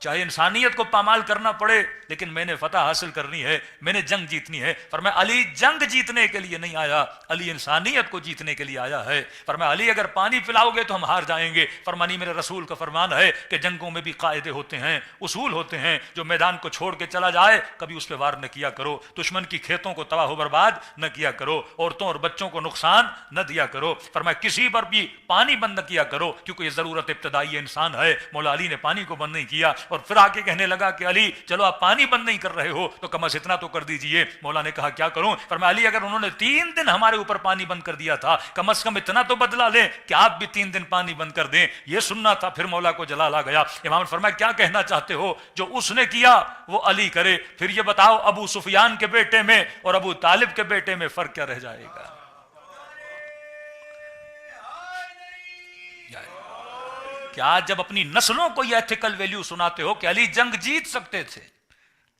چاہے انسانیت کو پامال کرنا پڑے لیکن میں نے فتح حاصل کرنی ہے، میں نے جنگ جیتنی ہے۔ فرمایا علی جنگ جیتنے کے لیے نہیں آیا، علی انسانیت کو جیتنے کے لیے آیا ہے۔ فرمایا علی اگر پانی پلاؤ گے تو ہم ہار جائیں گے۔ فرمانی میرے رسول کا فرمان ہے کہ جنگوں میں بھی قاعدے ہوتے ہیں، اصول ہوتے ہیں، جو میدان کو چھوڑ کے چلا جائے کبھی اس پہ وار نہ کیا کرو، دشمن کی کھیتوں کو تباہ و برباد نہ کیا کرو، عورتوں اور بچوں کو نقصان نہ دیا کرو۔ فرمایا کسی پر بھی پانی بند نہ کیا کرو کیونکہ یہ ضرورت ابتدائی انسان ہے۔ مولا علی نے پانی کو بند نہیں کیا اور پھر آ کے کہنے لگا کہ علی چلو آپ پانی بند نہیں کر رہے ہو تو کم از اتنا تو کر دیجئے۔ مولا نے کہا کیا کروں؟ فرمایا علی اگر انہوں نے 3 دن ہمارے اوپر پانی بند کر دیا تھا کم از کم اتنا تو بدلا لیں کہ آپ بھی 3 دن پانی بند کر دیں۔ یہ سننا تھا۔ پھر مولا کو جلال آ گیا۔ امام نے فرمایا کیا کہنا چاہتے ہو؟ جو اس نے کیا وہ علی کرے۔ پھر یہ بتاؤ ابو سفیان کے بیٹے میں اور ابو طالب کے بیٹے میں فرق کیا رہ جائے گا؟ کہ آج جب اپنی نسلوں کو یہ ایتھیکل ویلیو سناتے ہو کہ علی جنگ جیت سکتے تھے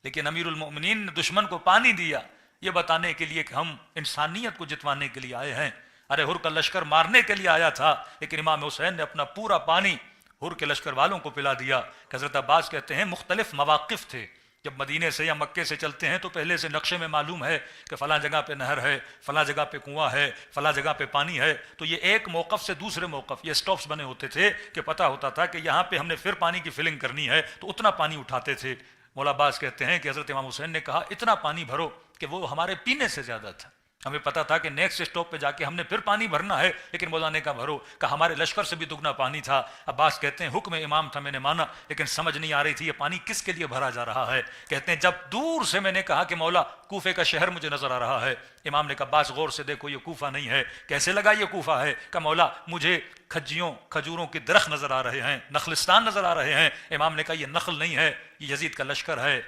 لیکن امیر المؤمنین نے دشمن کو پانی دیا، یہ بتانے کے لیے کہ ہم انسانیت کو جتوانے کے لیے آئے ہیں۔ ارے ہر کا لشکر مارنے کے لیے آیا تھا لیکن امام حسین نے اپنا پورا پانی ہر کے لشکر والوں کو پلا دیا۔ حضرت عباس کہتے ہیں مختلف مواقف تھے، جب مدینے سے یا مکے سے چلتے ہیں تو پہلے سے نقشے میں معلوم ہے کہ فلاں جگہ پہ نہر ہے، فلاں جگہ پہ کنواں ہے، فلاں جگہ پہ پانی ہے، تو یہ ایک موقف سے دوسرے موقف یہ سٹاپس بنے ہوتے تھے کہ پتہ ہوتا تھا کہ یہاں پہ ہم نے پھر پانی کی فلنگ کرنی ہے تو اتنا پانی اٹھاتے تھے۔ مولا عباس کہتے ہیں کہ حضرت امام حسین نے کہا اتنا پانی بھرو کہ وہ ہمارے پینے سے زیادہ تھا، ہمیں پتا تھا کہ نیکسٹ اسٹاپ پہ جا کے ہم نے پھر پانی بھرنا ہے لیکن مولا نے کہا بھرو، کہا ہمارے لشکر سے بھی دگنا پانی تھا۔ عباس کہتے ہیں حکم امام تھا میں نے مانا لیکن سمجھ نہیں آ رہی تھی یہ پانی کس کے لیے بھرا جا رہا ہے۔ کہتے ہیں جب دور سے میں نے کہا کہ مولا کوفے کا شہر مجھے نظر آ رہا ہے، امام نے کہا عباس غور سے دیکھو یہ کوفہ نہیں ہے۔ کیسے لگا یہ کوفہ ہے؟ کہ مولا مجھے کھجوروں کے درخت نظر آ رہے ہیں، نخلستان نظر آ رہے ہیں۔ امام نے کہا یہ نخل نہیں ہے، یہ یزید کا لشکر ہے،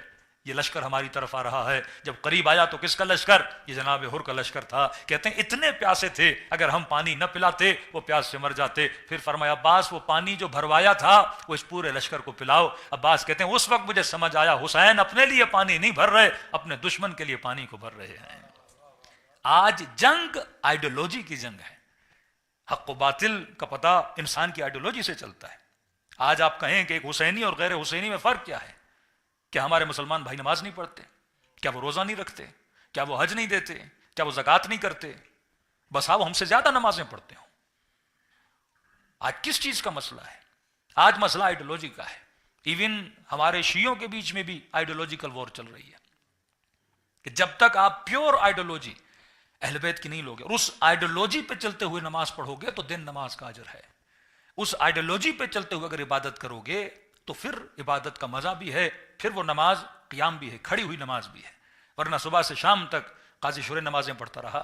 یہ لشکر ہماری طرف آ رہا ہے۔ جب قریب آیا تو کس کا لشکر؟ یہ جناب ہر کا لشکر تھا۔ کہتے ہیں اتنے پیاسے تھے اگر ہم پانی نہ پلاتے وہ پیاس سے مر جاتے۔ پھر فرمایا عباس وہ پانی جو بھروایا تھا وہ اس پورے لشکر کو پلاؤ۔ عباس کہتے ہیں اس وقت مجھے سمجھ آیا حسین اپنے لیے پانی نہیں بھر رہے، اپنے دشمن کے لیے پانی کو بھر رہے ہیں۔ آج جنگ آئیڈیولوجی کی جنگ ہے، حق و باطل کا پتہ انسان کی آئیڈیولوجی سے چلتا ہے۔ آج آپ کہیں کہ ایک حسینی اور غیر حسینی میں فرق کیا ہے؟ کیا ہمارے مسلمان بھائی نماز نہیں پڑھتے؟ کیا وہ روزہ نہیں رکھتے؟ کیا وہ حج نہیں دیتے؟ کیا وہ زکوٰۃ نہیں کرتے؟ بس وہ ہم سے زیادہ نمازیں پڑھتے ہوں۔ آج کس چیز کا مسئلہ ہے؟ آج مسئلہ آئیڈیولوجی کا ہے۔ ایون ہمارے شیعوں کے بیچ میں بھی آئیڈیولوجیکل وار چل رہی ہے کہ جب تک آپ پیور آئیڈیولوجی اہل بیت کی نہیں لوگے اور اس آئیڈیولوجی پہ چلتے ہوئے نماز پڑھو گے تو دن نماز کا اجر ہے۔ اس آئیڈیولوجی پہ چلتے ہوئے اگر عبادت کرو گے تو پھر عبادت کا مزہ بھی ہے، پھر وہ نماز قیام بھی ہے، کھڑی ہوئی نماز بھی ہے۔ ورنہ صبح سے شام تک قاضی شورے نمازیں پڑھتا رہا،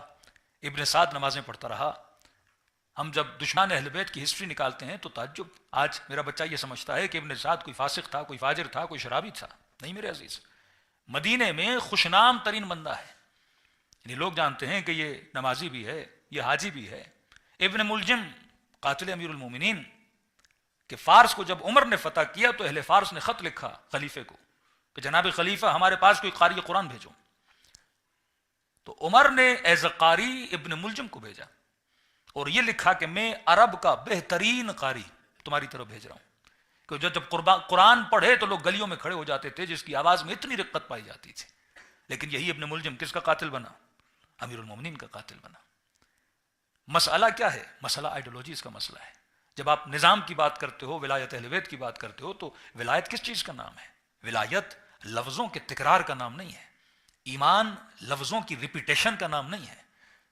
ابن سعد نمازیں پڑھتا رہا۔ ہم جب دشمن اہل بیت کی ہسٹری نکالتے ہیں تو تعجب، آج میرا بچہ یہ سمجھتا ہے کہ ابن سعد کوئی فاسق تھا، کوئی فاجر تھا، کوئی شرابی تھا۔ نہیں میرے عزیز، مدینے میں خوشنام ترین بندہ ہے، یعنی لوگ جانتے ہیں کہ یہ نمازی بھی ہے، یہ حاجی بھی ہے۔ ابن ملجم قاتل امیر المومنین کہ فارس کو جب عمر نے فتح کیا تو اہل فارس نے خط لکھا خلیفے کو کہ جناب خلیفہ ہمارے پاس کوئی قاری قرآن بھیجو، تو عمر نے ایز قاری ابن ملجم کو بھیجا اور یہ لکھا کہ میں عرب کا بہترین قاری تمہاری طرف بھیج رہا ہوں، کہ جب قرآن پڑھے تو لوگ گلیوں میں کھڑے ہو جاتے تھے، جس کی آواز میں اتنی رقت پائی جاتی تھی۔ لیکن یہی ابن ملجم کس کا قاتل بنا؟ امیر المومنین کا قاتل بنا۔ مسئلہ کیا ہے؟ مسئلہ آئیڈیولوجیز کا مسئلہ ہے۔ جب آپ نظام کی بات کرتے ہو، ولایت اہل بیت کی بات کرتے ہو، تو ولایت کس چیز کا نام ہے؟ ولایت لفظوں کے تکرار کا نام نہیں ہے، ایمان لفظوں کی ریپیٹیشن کا نام نہیں ہے۔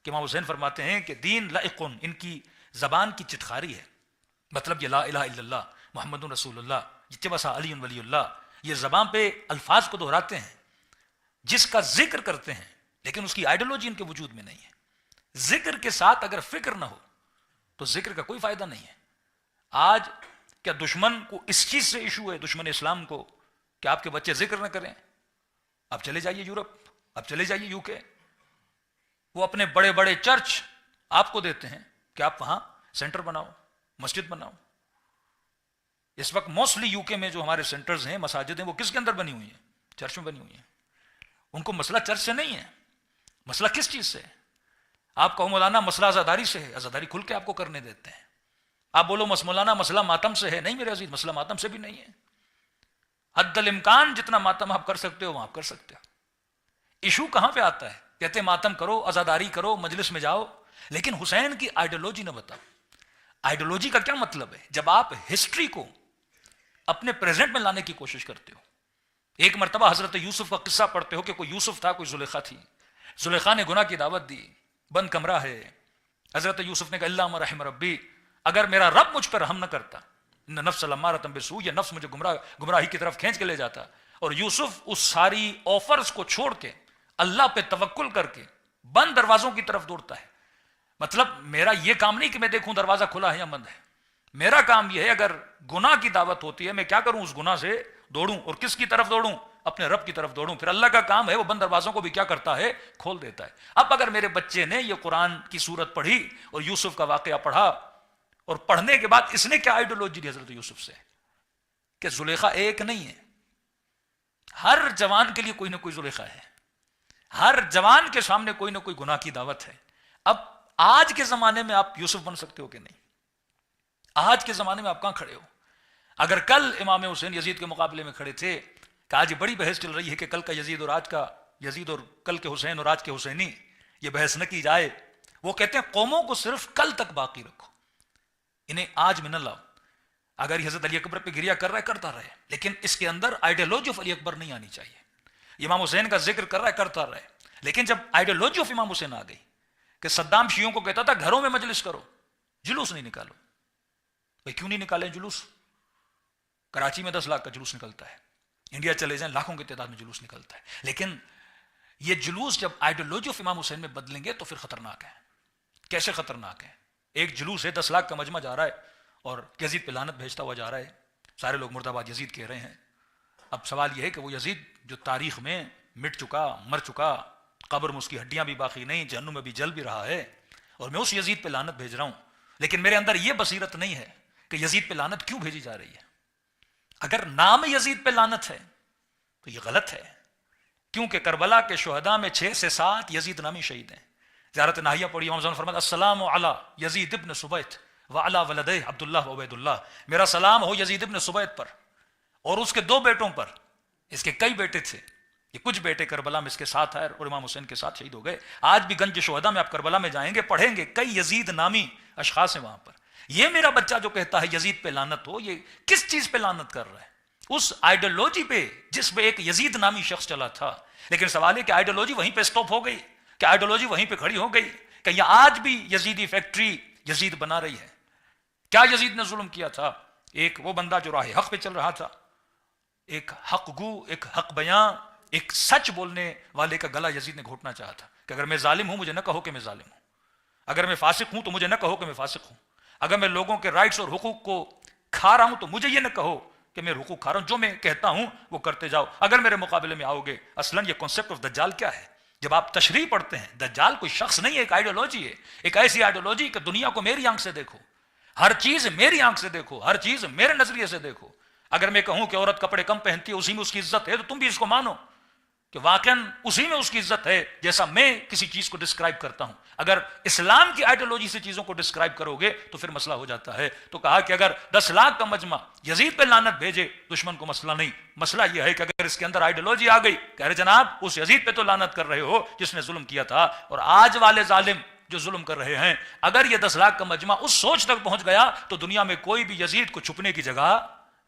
کہ امام حسین فرماتے ہیں کہ دین لائقن، ان کی زبان کی چتخاری ہے، مطلب یہ لا الہ الا اللہ محمد رسول اللہ، جتنے بسا علی ولی اللہ، یہ زبان پہ الفاظ کو دہراتے ہیں، جس کا ذکر کرتے ہیں لیکن اس کی آئیڈیولوجی ان کے وجود میں نہیں ہے۔ ذکر کے ساتھ اگر فکر نہ ہو تو ذکر کا کوئی فائدہ نہیں ہے۔ آج کیا دشمن کو اس چیز سے ایشو ہے، دشمن اسلام کو، کہ آپ کے بچے ذکر نہ کریں؟ آپ چلے جائیے یورپ، آپ چلے جائیے یو کے، وہ اپنے بڑے بڑے چرچ آپ کو دیتے ہیں کہ آپ وہاں سینٹر بناؤ، مسجد بناؤ۔ اس وقت موسٹلی یو کے میں جو ہمارے سینٹرز ہیں، مساجد ہیں، وہ کس کے اندر بنی ہوئی ہیں؟ چرچ میں بنی ہوئی ہیں۔ ان کو مسئلہ چرچ سے نہیں ہے، مسئلہ کس چیز سے ہے؟ آپ کہو مولانا مسئلہ عزاداری سے ہے، عزاداری کھل کے آپ کو کرنے دیتے ہیں۔ آپ بولو مولانا مسئلہ ماتم سے ہے، نہیں میرے عزیز، مسئلہ ماتم سے بھی نہیں ہے۔ حد الامکان جتنا ماتم آپ کر سکتے ہو وہاں آپ کر سکتے ہو. ایشو کہاں پہ آتا ہے؟ کہتے ہیں ماتم کرو، عزاداری کرو، مجلس میں جاؤ، لیکن حسین کی آئیڈیالوجی نہ بتاؤ. آئیڈیالوجی کا کیا مطلب ہے؟ جب آپ ہسٹری کو اپنے پریزنٹ میں لانے کی کوشش کرتے ہو. ایک مرتبہ حضرت یوسف کا قصہ پڑھتے ہو کہ کوئی یوسف تھا، کوئی زلیخا تھی. زلیخا نے گناہ کی دعوت دی، بند کمرہ ہے. حضرت یوسف نے کہا اللہ رحم ربی، اگر میرا رب مجھ پر رحم نہ کرتا، نفس لمارۃ بالسوء، یہ نفس مجھے گمراہی کی طرف کھینچ کے لے جاتا. اور یوسف اس ساری آفرز کو چھوڑ کے اللہ پہ توکل کر کے بند دروازوں کی طرف دوڑتا ہے. مطلب میرا یہ کام نہیں کہ میں دیکھوں دروازہ کھلا ہے یا بند ہے، میرا کام یہ ہے اگر گناہ کی دعوت ہوتی ہے میں کیا کروں؟ اس گناہ سے دوڑوں. اور کس کی طرف دوڑوں؟ اپنے رب کی طرف دوڑوں. پھر اللہ کا کام ہے وہ بند دروازوں کو بھی کیا کرتا ہے؟ کھول دیتا ہے. اب اگر میرے بچے نے یہ قرآن کی سورت پڑھی اور یوسف کا واقعہ پڑھا، اور پڑھنے کے بعد اس نے کیا آئیڈیالوجی دی حضرت یوسف سے کہ زلیخا ایک نہیں ہے، ہر جوان کے لیے کوئی نہ کوئی زلیخا ہے، ہر جوان کے سامنے کوئی نہ کوئی گناہ کی دعوت ہے. اب آج کے زمانے میں آپ یوسف بن سکتے ہو کہ نہیں؟ آج کے زمانے میں آپ کہاں کھڑے ہو؟ اگر کل امام حسین یزید کے مقابلے میں کھڑے تھے کہ آج بڑی بحث چل رہی ہے کہ کل کا یزید اور آج کا یزید اور کل کے حسین اور آج کے حسینی، یہ بحث نہ کی جائے. وہ کہتے ہیں قوموں کو صرف کل تک باقی رکھو، انہیں آج میں نہ لاؤ. اگر یہ حضرت علی اکبر پہ گریا کر رہا ہے کرتا رہے، لیکن اس کے اندر آئیڈیالوجی آف علی اکبر نہیں آنی چاہیے. امام حسین کا ذکر کر رہا ہے کرتا رہے، لیکن جب آئیڈیالوجی آف امام حسین آ گئی کہ صدام شیعوں کو کہتا تھا گھروں میں مجلس کرو، جلوس نہیں نکالو. بھائی کیوں نہیں نکالیں جلوس؟ کراچی میں 10 لاکھ کا جلوس نکلتا ہے، انڈیا چلے جائیں لاکھوں کی تعداد میں جلوس نکلتا ہے. لیکن یہ جلوس جب آئیڈیالوجی آف امام حسین میں بدلیں گے تو پھر خطرناک ہے. کیسے خطرناک ہے؟ ایک جلوس ہے 10 لاکھ کا مجمع جا رہا ہے اور یزید پہ لعنت بھیجتا ہوا جا رہا ہے، سارے لوگ مرد آباد یزید کہہ رہے ہیں. اب سوال یہ ہے کہ وہ یزید جو تاریخ میں مٹ چکا، مر چکا، قبر میں اس کی ہڈیاں بھی باقی نہیں، جہنم میں بھی جل بھی رہا ہے، اور میں اس یزید پہ لعنت بھیج رہا ہوں، لیکن میرے اندر یہ بصیرت نہیں ہے کہ یزید پہ لعنت کیوں بھیجی جا رہی ہے. اگر نام یزید پہ لعنت ہے تو یہ غلط ہے، کیونکہ کربلا کے شہداء میں 6 سے 7 یزید نامی شہید ہیں. زیارت ناہیہ پڑھی، امام زمان فرماتا السلام علی یزید ابن سبیت وعلی ولدہ عبداللہ و عبید اللہ، میرا سلام ہو یزید ابن سبیت پر اور اس کے 2 بیٹوں پر. اس کے کئی بیٹے تھے، یہ کچھ بیٹے کربلا میں اس کے ساتھ آئے اور امام حسین کے ساتھ شہید ہو گئے. آج بھی گنج شہداء میں آپ کربلا میں جائیں گے پڑھیں گے کئی یزید نامی اشخاص ہیں وہاں پر. یہ میرا بچہ جو کہتا ہے یزید پہ لعنت ہو، یہ کس چیز پہ لعنت کر رہا ہے؟ اس آئیڈیالوجی پہ جس پہ ایک یزید نامی شخص چلا تھا. لیکن سوال ہے کہ آئیڈیالوجی وہیں پہ سٹاپ ہو گئی، کہ آئیڈیالوجی وہیں پہ کھڑی ہو گئی، کہ یہ آج بھی یزیدی فیکٹری یزید بنا رہی ہے. کیا یزید نے ظلم کیا تھا؟ ایک وہ بندہ جو راہ حق پہ چل رہا تھا، ایک حق گو، ایک حق بیاں، ایک سچ بولنے والے کا گلا یزید نے گھونٹنا چاہا تھا کہ اگر میں ظالم ہوں مجھے نہ کہو کہ میں ظالم ہوں، اگر میں فاسق ہوں تو مجھے نہ کہو کہ میں فاسق ہوں، اگر میں لوگوں کے رائٹس اور حقوق کو کھا رہا ہوں تو مجھے یہ نہ کہو کہ میں حقوق کھا رہا ہوں، جو میں کہتا ہوں وہ کرتے جاؤ، اگر میرے مقابلے میں آؤ گے. اصلاً یہ کانسیپٹ آف دجال کیا ہے؟ جب آپ تشریح پڑھتے ہیں، دجال کوئی شخص نہیں ہے، ایک آئیڈیالوجی ہے، ایک ایسی آئیڈیالوجی کہ دنیا کو میری آنکھ سے دیکھو، ہر چیز میری آنکھ سے دیکھو، ہر چیز میرے نظریے سے دیکھو. اگر میں کہوں کہ عورت کپڑے کم پہنتی ہے اسی میں اس کی عزت ہے، تو تم بھی اس کو مانو کہ واقعاً اسی میں اس کی عزت ہے جیسا میں کسی چیز کو ڈسکرائب کرتا ہوں. اگر اسلام کی آئیڈیالوجی سے چیزوں کو ڈسکرائب کرو گے تو پھر مسئلہ ہو جاتا ہے. تو کہا کہ اگر 10 لاکھ کا مجمع یزید پہ لعنت بھیجے دشمن کو مسئلہ نہیں، مسئلہ یہ ہے کہ اگر اس کے اندر آئیڈیالوجی آ گئی کہ ارے جناب اس یزید پہ تو لعنت کر رہے ہو جس نے ظلم کیا تھا، اور آج والے ظالم جو ظلم کر رہے ہیں، اگر یہ 10 لاکھ کا مجمع اس سوچ تک پہنچ گیا تو دنیا میں کوئی بھی یزید کو چھپنے کی جگہ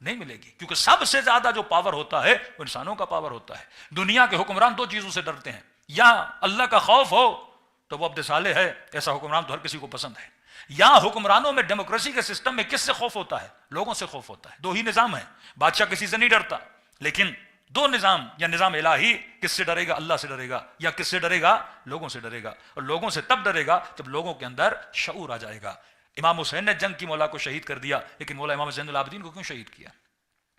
نہیں ملے گی. کیونکہ سب سے زیادہ جو پاور ہوتا ہے وہ انسانوں کا پاور ہوتا ہے. دنیا کے حکمران 2 چیزوں سے ڈرتے ہیں، یا اللہ کا خوف ہو تو وہ عبد صالح ہے، ایسا حکمران تو ہر کسی کو پسند ہے، یا حکمرانوں میں ڈیموکریسی کے سسٹم میں کس سے خوف ہوتا ہے؟ لوگوں سے خوف ہوتا ہے. 2 ہی نظام ہیں، بادشاہ کسی سے نہیں ڈرتا، لیکن 2 نظام، یا نظام الہی کس سے ڈرے گا؟ اللہ سے ڈرے گا، یا کس سے ڈرے گا؟ لوگوں سے ڈرے گا. اور لوگوں سے تب ڈرے گا جب لوگوں کے اندر شعور آ جائے گا. امام حسین نے جنگ کی مولا کو شہید کر دیا، لیکن مولا امام زین العابدین کو کیوں شہید کیا؟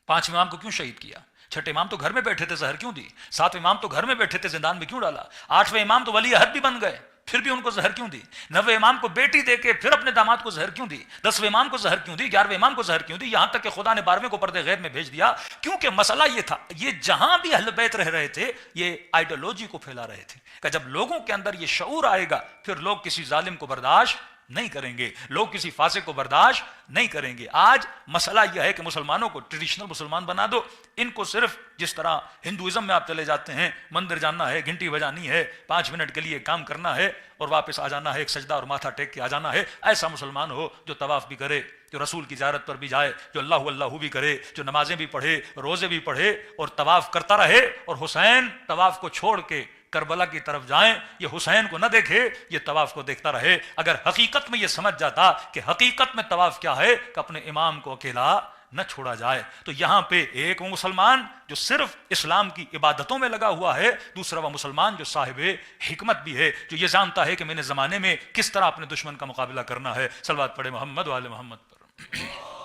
5ویں امام کو کیوں شہید کیا؟ 6ٹھے امام تو گھر میں بیٹھے تھے، زہر کیوں دی؟ 7ویں امام تو گھر میں بیٹھے تھے، زندان میں کیوں ڈالا؟ 8ویں امام تو ولی عہد بھی بن گئے، پھر بھی ان کو زہر کیوں دی؟ 9ویں امام کو بیٹی دے کے پھر اپنے داماد کو زہر کیوں دی؟ 10ویں امام کو زہر کیوں دی؟ 11ویں امام کو زہر کیوں دی؟ یہاں تک کہ خدا نے 12ویں کو پردے غیب میں بھیج دیا. کیونکہ مسئلہ یہ تھا، یہ جہاں بھی اہل بیت رہ رہے تھے یہ آئیڈیالوجی کو پھیلا رہے تھے کہ جب لوگوں کے اندر یہ شعور آئے گا پھر لوگ کسی ظالم کو برداشت نہیں کریں گے، لوگ کسی فاسق کو برداشت نہیں کریں گے۔ آج مسئلہ یہ ہے کہ مسلمانوں کو ٹریڈیشنل مسلمان بنا دو، ان کو صرف جس طرح ہندوازم میں آپ چلے جاتے ہیں، مندر جانا ہے، گھنٹی بجانی ہے، 5 منٹ کے لیے کام کرنا ہے اور واپس آ جانا ہے، ایک سجدہ اور ماتھا ٹیک کے آ جانا ہے، ایسا مسلمان ہو جو طواف بھی کرے، جو رسول کی زیارت پر بھی جائے، جو اللہ اللہ بھی کرے، جو نمازیں بھی پڑھے، روزے بھی پڑھے اور طواف کرتا رہے، اور حسین طواف کو چھوڑ کے کربلا کی طرف جائیں، یہ حسین کو نہ دیکھے، یہ طواف کو دیکھتا رہے۔ اگر حقیقت میں یہ سمجھ جاتا کہ حقیقت میں طواف کیا ہے کہ اپنے امام کو اکیلا نہ چھوڑا جائے، تو یہاں پہ ایک وہ مسلمان جو صرف اسلام کی عبادتوں میں لگا ہوا ہے، دوسرا وہ مسلمان جو صاحب حکمت بھی ہے، جو یہ جانتا ہے کہ میں نے زمانے میں کس طرح اپنے دشمن کا مقابلہ کرنا ہے۔ صلوات پڑھے محمد و آل محمد پر۔